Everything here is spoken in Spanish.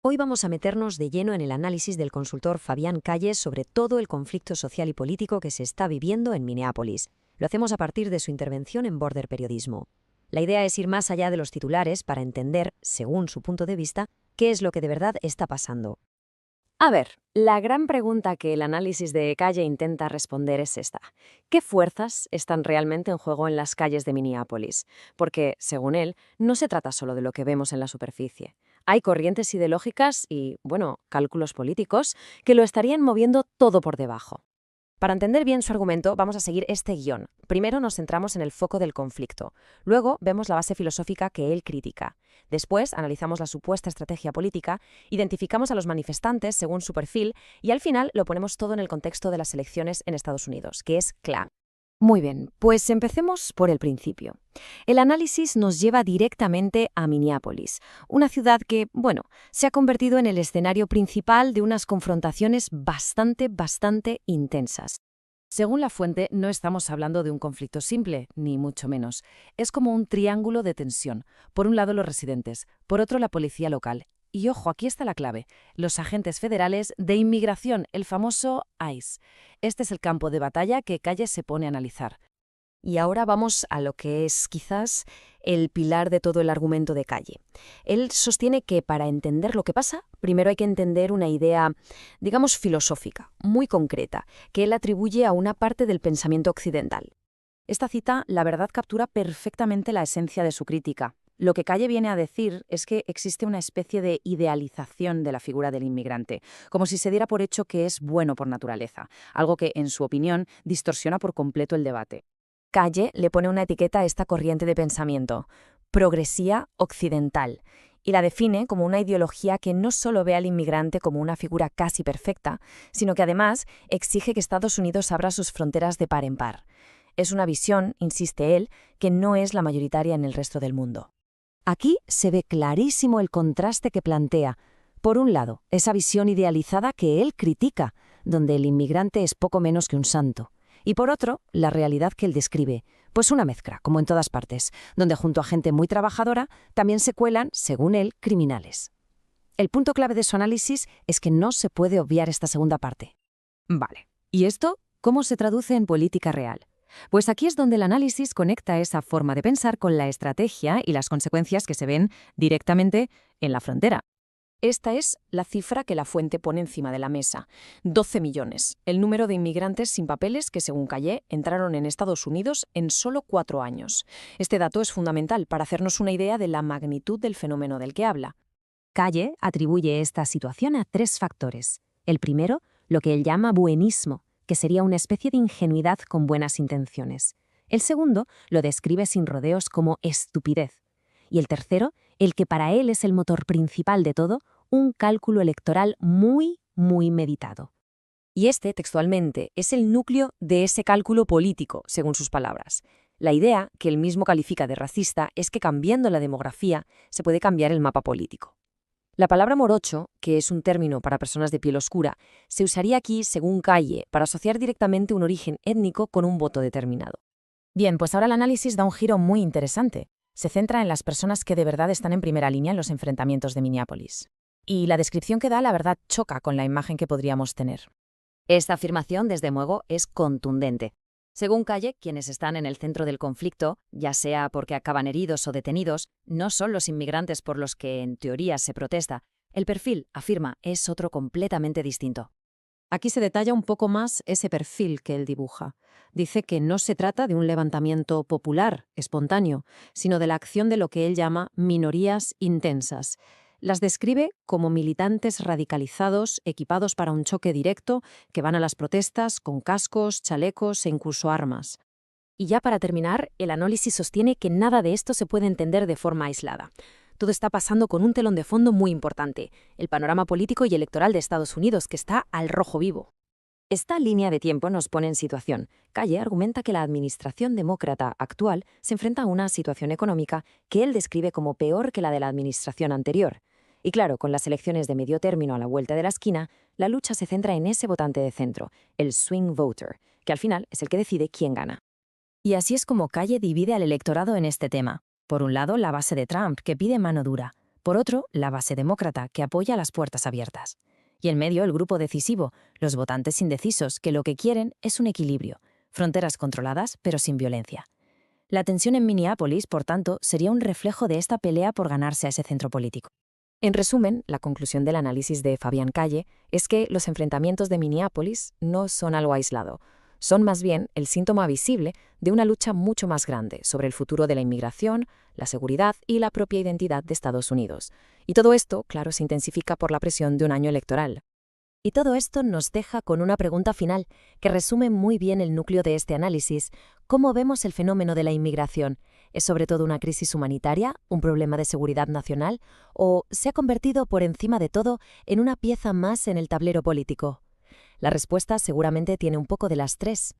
Hoy vamos a meternos de lleno en el análisis del consultor Fabián Calles sobre todo el conflicto social y político que se está viviendo en Minneapolis. Lo hacemos a partir de su intervención en Border Periodismo. La idea es ir más allá de los titulares para entender, según su punto de vista, qué es lo que de verdad está pasando. A ver, la gran pregunta que el análisis de Calle intenta responder es esta. ¿Qué fuerzas están realmente en juego en las calles de Minneapolis? Porque, según él, no se trata solo de lo que vemos en la superficie. Hay corrientes ideológicas y, bueno, cálculos políticos que lo estarían moviendo todo por debajo. Para entender bien su argumento, vamos a seguir este guión. Primero nos centramos en el foco del conflicto. Luego vemos la base filosófica que él critica. Después analizamos la supuesta estrategia política, identificamos a los manifestantes según su perfil y al final lo ponemos todo en el contexto de las elecciones en Estados Unidos, que es clave. Muy bien, pues empecemos por el principio. El análisis nos lleva directamente a Minneapolis, una ciudad que, bueno, se ha convertido en el escenario principal de unas confrontaciones bastante intensas. Según la fuente, no estamos hablando de un conflicto simple, ni mucho menos. Es como un triángulo de tensión. Por un lado los residentes, por otro la policía local. Y ojo, aquí está la clave, los agentes federales de inmigración, el famoso ICE. Este es el campo de batalla que Calles se pone a analizar. Y ahora vamos a lo que es quizás el pilar de todo el argumento de Calle. Él sostiene que para entender lo que pasa, primero hay que entender una idea, digamos, filosófica, muy concreta, que él atribuye a una parte del pensamiento occidental. Esta cita, la verdad, captura perfectamente la esencia de su crítica. Lo que Calle viene a decir es que existe una especie de idealización de la figura del inmigrante, como si se diera por hecho que es bueno por naturaleza, algo que, en su opinión, distorsiona por completo el debate. Calle le pone una etiqueta a esta corriente de pensamiento, progresía occidental, y la define como una ideología que no solo ve al inmigrante como una figura casi perfecta, sino que además exige que Estados Unidos abra sus fronteras de par en par. Es una visión, insiste él, que no es la mayoritaria en el resto del mundo. Aquí se ve clarísimo el contraste que plantea. Por un lado, esa visión idealizada que él critica, donde el inmigrante es poco menos que un santo. Y por otro, la realidad que él describe, pues una mezcla, como en todas partes, donde junto a gente muy trabajadora también se cuelan, según él, criminales. El punto clave de su análisis es que no se puede obviar esta segunda parte. Vale, ¿y esto cómo se traduce en política real? Pues aquí es donde el análisis conecta esa forma de pensar con la estrategia y las consecuencias que se ven directamente en la frontera. Esta es la cifra que la fuente pone encima de la mesa. 12 millones, el número de inmigrantes sin papeles que, según Calle, entraron en Estados Unidos en solo 4 años. Este dato es fundamental para hacernos una idea de la magnitud del fenómeno del que habla. Calle atribuye esta situación a 3 factores. El primero, lo que él llama buenismo, que sería una especie de ingenuidad con buenas intenciones. El segundo lo describe sin rodeos como estupidez. Y el tercero, el que para él es el motor principal de todo, un cálculo electoral muy meditado. Y este, textualmente, es el núcleo de ese cálculo político, según sus palabras. La idea, que él mismo califica de racista, es que cambiando la demografía se puede cambiar el mapa político. La palabra morocho, que es un término para personas de piel oscura, se usaría aquí, según Calle, para asociar directamente un origen étnico con un voto determinado. Bien, pues ahora el análisis da un giro muy interesante. Se centra en las personas que de verdad están en primera línea en los enfrentamientos de Minneapolis. Y la descripción que da, la verdad, choca con la imagen que podríamos tener. Esta afirmación, desde luego, es contundente. Según Calle, quienes están en el centro del conflicto, ya sea porque acaban heridos o detenidos, no son los inmigrantes por los que, en teoría, se protesta. El perfil, afirma, es otro completamente distinto. Aquí se detalla un poco más ese perfil que él dibuja. Dice que no se trata de un levantamiento popular, espontáneo, sino de la acción de lo que él llama minorías intensas. Las describe como militantes radicalizados, equipados para un choque directo, que van a las protestas con cascos, chalecos e incluso armas. Y ya para terminar, el análisis sostiene que nada de esto se puede entender de forma aislada. Todo está pasando con un telón de fondo muy importante, el panorama político y electoral de Estados Unidos, que está al rojo vivo. Esta línea de tiempo nos pone en situación. Calle argumenta que la administración demócrata actual se enfrenta a una situación económica que él describe como peor que la de la administración anterior. Y claro, con las elecciones de medio término a la vuelta de la esquina, la lucha se centra en ese votante de centro, el swing voter, que al final es el que decide quién gana. Y así es como Calle divide al electorado en este tema. Por un lado, la base de Trump, que pide mano dura. Por otro, la base demócrata, que apoya las puertas abiertas. Y en medio, el grupo decisivo, los votantes indecisos, que lo que quieren es un equilibrio, fronteras controladas, pero sin violencia. La tensión en Minneapolis, por tanto, sería un reflejo de esta pelea por ganarse a ese centro político. En resumen, la conclusión del análisis de Fabián Calle es que los enfrentamientos de Minneapolis no son algo aislado, son más bien el síntoma visible de una lucha mucho más grande sobre el futuro de la inmigración, la seguridad y la propia identidad de Estados Unidos. Y todo esto, claro, se intensifica por la presión de un año electoral. Y todo esto nos deja con una pregunta final que resume muy bien el núcleo de este análisis. ¿Cómo vemos el fenómeno de la inmigración? ¿Es sobre todo una crisis humanitaria, un problema de seguridad nacional, o se ha convertido por encima de todo en una pieza más en el tablero político? La respuesta seguramente tiene un poco de las tres.